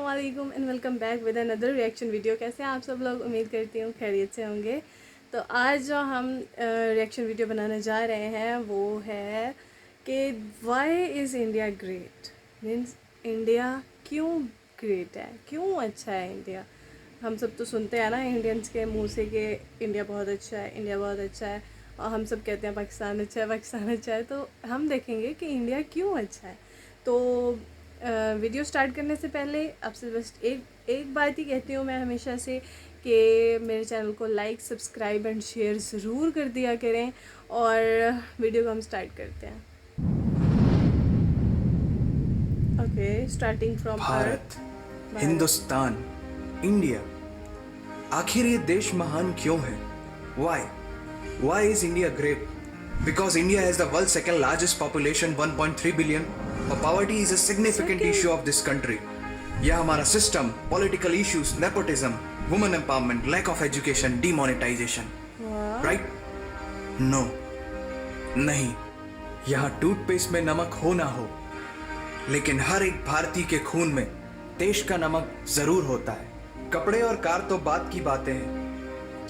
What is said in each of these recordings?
अस्सलामुअलैकुम and welcome back with another reaction video. कैसे हैं आप सब लोग? उम्मीद करती हूँ खैरियत से होंगे। तो आज जो हम रिएक्शन वीडियो बनाने जा रहे हैं वो है कि why is India great. Means India क्यों ग्रेट है, क्यों अच्छा है इंडिया। हम सब तो सुनते हैं ना इंडियंस के मुंह से कि इंडिया बहुत अच्छा है, इंडिया बहुत अच्छा है, और हम सब कहते हैं पाकिस्तान अच्छा है, पाकिस्तान अच्छा है। तो हम देखेंगे कि इंडिया क्यों अच्छा है। तो वीडियो स्टार्ट करने से पहले आपसे बस एक बात ही कहती हूँ मैं हमेशा से कि मेरे चैनल को लाइक, सब्सक्राइब एंड शेयर ज़रूर कर दिया करें। और वीडियो को हम स्टार्ट करते हैं। Okay, starting from Bharat, Hindustan, India, आखिर ये देश महान क्यों है? Why is India great? Because India has the world's second largest population, 1.3 billion. और poverty is a significant issue of this country. यह हमारा system, political issues, nepotism, women empowerment, lack of education, demonetization. Right? No. नहीं. यहाँ toothpaste में नमक हो ना हो, लेकिन हर एक भारतीय के खून में देश का नमक जरूर होता है। कपड़े और कार तो बात की बातें हैं,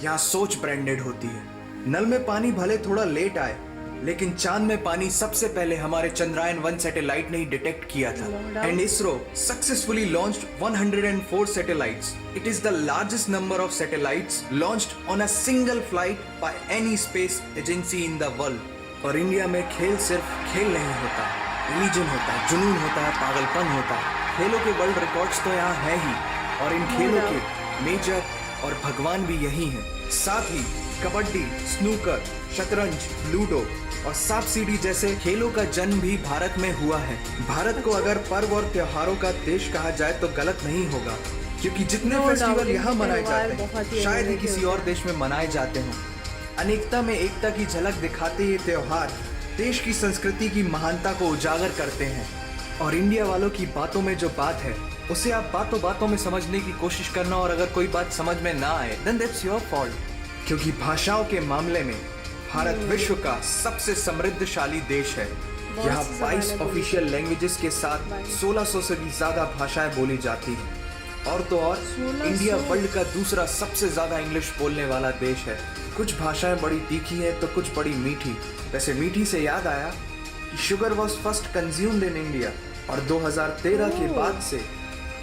यहाँ सोच ब्रांडेड होती है। नल में पानी भले थोड़ा लेट आए, लेकिन चांद में पानी सबसे पहले हमारे चंद्रयान 1 सैटेलाइट ने ही डिटेक्ट किया था। And ISRO successfully launched 104 satellites. It is the largest number of satellites launched on a single flight by any space agency in the world. और इंडिया में खेल सिर्फ खेल नहीं होता, रिलीजन होता है, जुनून होता है, पागलपन होता है। खेलों के वर्ल्ड रिकॉर्ड्स तो यहाँ है ही, और इन खेलों के मेजर और भगवान भी यही हैं। साथ ही कबड्डी, स्नूकर, शतरंज, लूडो और सांप सीढ़ी जैसे खेलों का जन्म भी भारत में हुआ है। भारत को अगर पर्व और त्योहारों का देश कहा जाए तो गलत नहीं होगा, क्योंकि जितने फेस्टिवल यहाँ मनाए जाते हैं शायद ही किसी और देश में मनाए जाते हों। अनेकता में एकता की झलक दिखाते ये त्योहार देश की संस्कृति की महानता को उजागर करते हैं। और इंडिया वालों की बातों में जो बात है उसे आप बातों बातों में समझने की कोशिश करना, और अगर कोई बात समझ में ना आए देन दैट्स योर फॉल्ट। क्योंकि भाषाओं के मामले में भारत विश्व का सबसे समृद्धशाली देश है। यहाँ 22 ऑफिशियल लैंग्वेजेस के साथ 1600 से भी ज्यादा भाषाएं बोली जाती हैं। और तो और इंडिया वर्ल्ड का दूसरा सबसे ज्यादा इंग्लिश बोलने वाला देश है। कुछ भाषाएं बड़ी तीखी है तो कुछ बड़ी मीठी। वैसे मीठी से याद आया कि sugar was first consumed in India, और 2013 के बाद से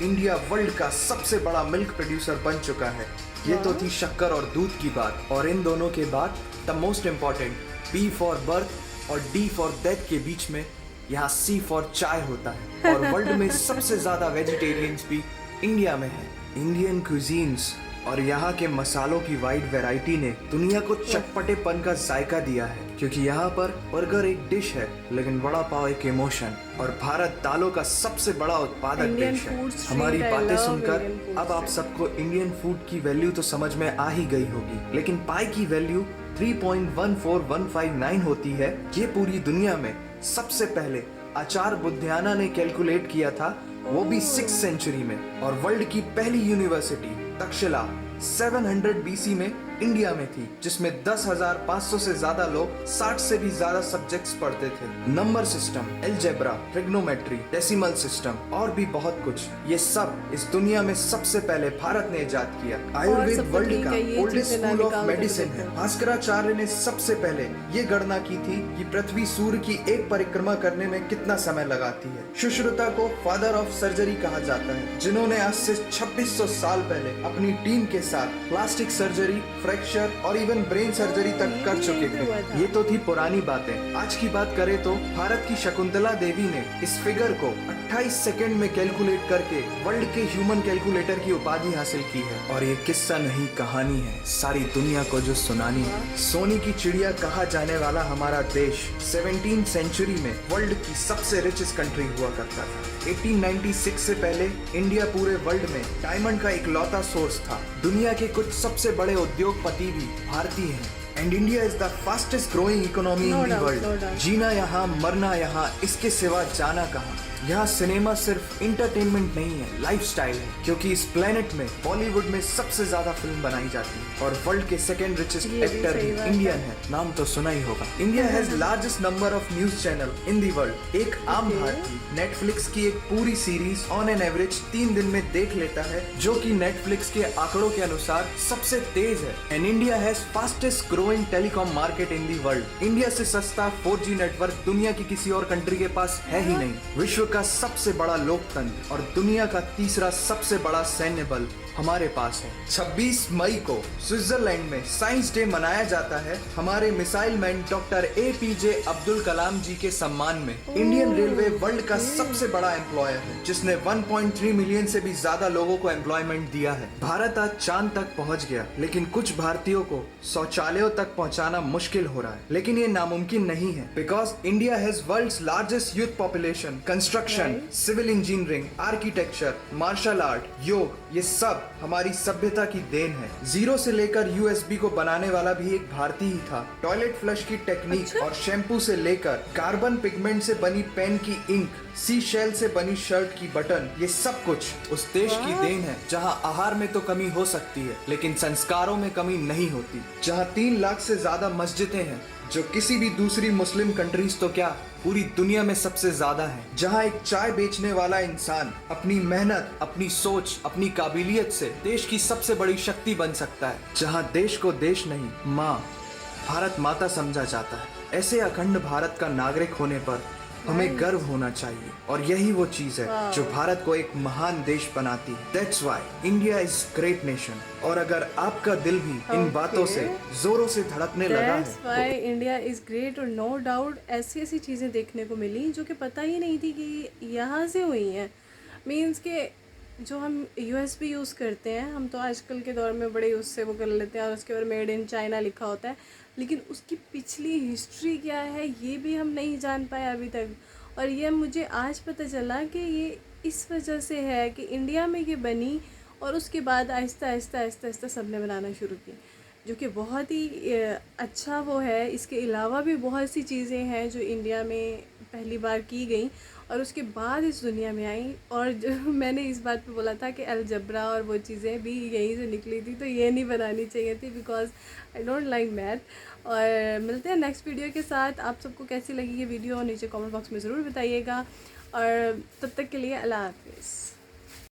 इंडिया वर्ल्ड का सबसे बड़ा मिल्क प्रोड्यूसर बन चुका है। ये तो थी शक्कर और दूध की बात, और इन दोनों के बाद the most important B for birth और डी फॉर डेथ के बीच में यहाँ सी फॉर चाय होता है। और वर्ल्ड में सबसे ज्यादा वेजिटेरियंस भी इंडिया में है। इंडियन क्यूजीन्स और यहाँ के मसालों की वाइड वैरायटी ने दुनिया को चटपटेपन का जायका दिया है। क्योंकि यहाँ पर बर्गर एक डिश है, लेकिन वड़ा पाव एक इमोशन। और भारत दालों का सबसे बड़ा उत्पादक देश है। हमारी बातें सुनकर अब आप सबको इंडियन फूड की वैल्यू तो समझ में आ ही गई होगी, लेकिन पाई की वैल्यू 3.14159 होती है। ये पूरी दुनिया में सबसे पहले आचार्य बुद्धियाना ने कैलकुलेट किया था, वो भी 6th सेंचुरी में। और वर्ल्ड की पहली यूनिवर्सिटी तक्षशिला 700 BC में इंडिया में थी, जिसमें 10,500 से ज्यादा लोग 60 से भी ज्यादा सब्जेक्ट्स पढ़ते थे। Number system, algebra, trigonometry, decimal system और भी बहुत कुछ, ये सब इस दुनिया में सबसे पहले भारत ने इजाद किया। आयुर्वेद वर्ल्ड का ओल्डेस्ट स्कूल ऑफ मेडिसिन है। भास्कराचार्य ने सबसे पहले ये गणना की थी कि पृथ्वी सूर्य की एक परिक्रमा करने में कितना समय लगाती है। सुश्रुता को फादर ऑफ सर्जरी कहा जाता है, जिन्होंने आज से 2600 साल पहले अपनी टीम के साथ प्लास्टिक सर्जरी, फ्रैक्चर और इवन ब्रेन सर्जरी तक कर चुके थे। ये तो थी पुरानी बातें। आज की बात करें तो भारत की शकुंतला देवी ने इस फिगर को 28 सेकंड में कैलकुलेट करके वर्ल्ड के ह्यूमन कैलकुलेटर की उपाधि हासिल की है। और ये किस्सा नहीं कहानी है, सारी दुनिया को जो सुनानी है। सोने की चिड़िया कहा जाने वाला हमारा देश 17th सेंचुरी में वर्ल्ड की सबसे रिचेस्ट कंट्री हुआ करता था। 1896 से पहले इंडिया पूरे वर्ल्ड में डायमंड का इकलौता सोर्स था। दुनिया के कुछ सबसे बड़े उद्योगपति भी भारतीय हैं। And India is the fastest growing economy in the world. जीना यहाँ, मरना यहाँ, इसके सिवा जाना कहाँ। यहाँ सिनेमा सिर्फ इंटरटेनमेंट नहीं है, लाइफस्टाइल है, क्योंकि इस प्लेनेट में बॉलीवुड में सबसे ज्यादा फिल्म बनाई जाती है और वर्ल्ड के सेकंड रिचेस्ट ये भी एक्टर सही बात इंडियन है। नाम तो सुना ही होगा। India has largest number of news channel in the world. एक आम भारतीय नेटफ्लिक्स की एक पूरी सीरीज ऑन एन एवरेज 3 दिन में देख लेता है, जो कि नेटफ्लिक्स के आंकड़ों के अनुसार सबसे तेज है। And India has fastest growing telecom market in the world. India से सस्ता 4G नेटवर्क दुनिया की किसी और कंट्री के पास है ही नहीं। विश्व का सबसे बड़ा लोकतंत्र और दुनिया का तीसरा सबसे बड़ा सैन्य बल हमारे पास है। 26 मई को स्विट्जरलैंड में साइंस डे मनाया जाता है हमारे missile man doctor APJ Abdul Kalam ji के सम्मान में। इंडियन रेलवे वर्ल्ड का सबसे बड़ा एम्प्लॉयर है, जिसने 1.3 मिलियन से भी ज्यादा लोगों को एम्प्लॉयमेंट दिया है। भारत आज चांद तक पहुंच गया, लेकिन कुछ भारतीयों को शौचालयों तक पहुंचाना मुश्किल हो रहा है। लेकिन ये नामुमकिन नहीं है, because India has world's largest youth population. Construction, civil engineering, architecture, martial art, yoga, ये सब हमारी सभ्यता की देन है। जीरो से लेकर USB को बनाने वाला भी एक भारतीय ही था। टॉयलेट फ्लश की टेक्निक और शैम्पू से लेकर कार्बन पिगमेंट से बनी पेन की इंक, सी शेल से बनी शर्ट की बटन, ये सब कुछ उस देश की देन है जहां आहार में तो कमी हो सकती है, लेकिन संस्कारों में कमी नहीं होती। जहां 3 लाख से ज्यादा मस्जिदें हैं, जो किसी भी दूसरी मुस्लिम कंट्रीज तो क्या पूरी दुनिया में सबसे ज्यादा है। जहां एक चाय बेचने वाला इंसान अपनी मेहनत, अपनी सोच, अपनी काबिलियत से देश की सबसे बड़ी शक्ति बन सकता है। जहां देश को देश नहीं, माँ, भारत माता समझा जाता है। ऐसे अखंड भारत का नागरिक होने पर हमें गर्व होना चाहिए, और यही वो चीज है जो भारत को एक महान देश बनाती है। That's why India is great nation। और अगर आपका दिल भी इन बातों से जोरों से धड़कने लगा That's why India is great, और नो डाउट ऐसी ऐसी चीज़ें देखने को मिली जो कि पता ही नहीं थी कि यहाँ से हुई हैं। मीन्स के जो हम USB यूज़ करते हैं, हम तो आजकल के दौर में बड़े उससे वो कर लेते हैं और उसके ऊपर मेड इन चाइना लिखा होता है, लेकिन उसकी पिछली हिस्ट्री क्या है ये भी हम नहीं जान पाए अभी तक। और ये मुझे आज पता चला कि ये इस वजह से है कि इंडिया में ये बनी और उसके बाद आहिस्ता आहिस्ता आहिस्ता आहिस्ता सब ने बनाना शुरू की, जो कि बहुत ही अच्छा वो है। इसके अलावा भी बहुत सी चीज़ें हैं जो इंडिया में पहली बार की गई और उसके बाद इस दुनिया में आई। और जो मैंने इस बात पे बोला था कि अलजबरा और वो चीज़ें भी यहीं से निकली थी, तो ये नहीं बनानी चाहिए थी, because I don't like math. और मिलते हैं नेक्स्ट वीडियो के साथ। आप सबको कैसी लगी ये वीडियो नीचे कमेंट बॉक्स में ज़रूर बताइएगा, और तब तक के लिए अल्लाह हाफिज़।